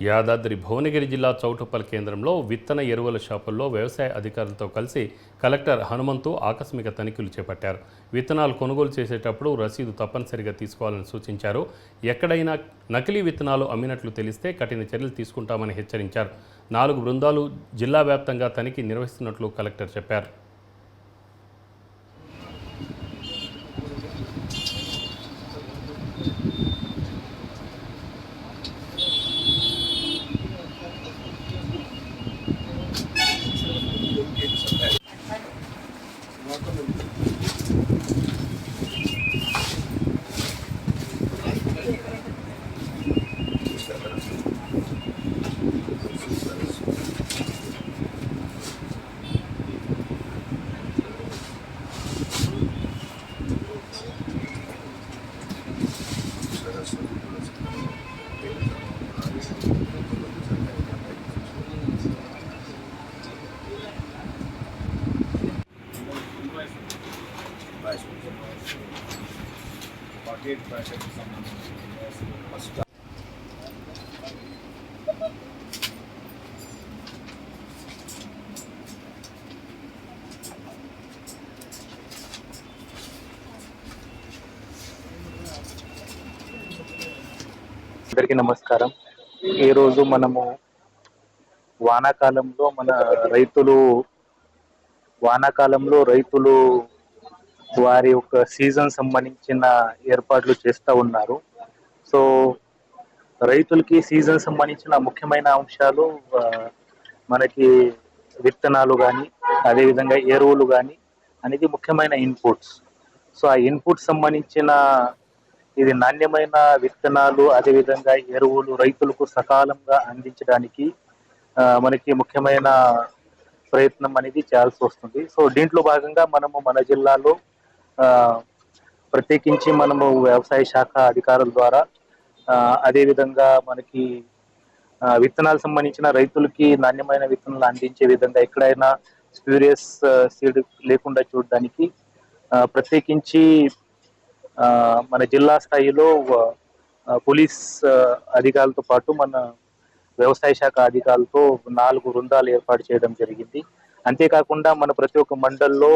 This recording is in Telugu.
యాదాద్రి భువనగిరి జిల్లా చౌటుప్పల్ కేంద్రంలో విత్తన ఎరువుల షాపుల్లో వ్యవసాయ అధికారులతో కలిసి కలెక్టర్ హనుమంతు ఆకస్మిక తనిఖీలు చేపట్టారు. విత్తనాలు కొనుగోలు చేసేటప్పుడు రసీదు తప్పనిసరిగా తీసుకోవాలని సూచించారు. ఎక్కడైనా నకిలీ విత్తనాలు అమ్మినట్లు తెలిస్తే కఠిన చర్యలు తీసుకుంటామని హెచ్చరించారు. 4 బృందాలు జిల్లా వ్యాప్తంగా తనిఖీ నిర్వహిస్తున్నట్లు కలెక్టర్ చెప్పారు. అందరికీ నమస్కారం. ఈ రోజు మనము వానాకాలంలో రైతులు వారి యొక్క సీజన్ సంబంధించిన ఏర్పాట్లు చేస్తూ ఉన్నారు. సో రైతులకి సీజన్ సంబంధించిన ముఖ్యమైన అంశాలు మనకి విత్తనాలు కానీ, అదేవిధంగా ఎరువులు కానీ అనేది ముఖ్యమైన ఇన్పుట్స్. సో ఆ ఇన్పుట్ సంబంధించిన ఇది నాణ్యమైన విత్తనాలు, అదేవిధంగా ఎరువులు రైతులకు సకాలంగా అందించడానికి మనకి ముఖ్యమైన ప్రయత్నం అనేది చేయాల్సి వస్తుంది. సో దీంట్లో భాగంగా మనము మన జిల్లాలో ప్రత్యేకించి మనము వ్యవసాయ శాఖ అధికారుల ద్వారా అదేవిధంగా మనకి విత్తనాలు సంబంధించిన రైతులకి నాణ్యమైన విత్తనాలు అందించే విధంగా ఎక్కడైనా స్ప్యూరియస్ సీడ్ లేకుండా చూడడానికి ప్రత్యేకించి మన జిల్లా స్థాయిలో పోలీస్ అధికారులతో పాటు మన వ్యవసాయ శాఖ అధికారులతో 4 బృందాలు ఏర్పాటు చేయడం జరిగింది. అంతేకాకుండా మన ప్రతి ఒక్క మండల్లో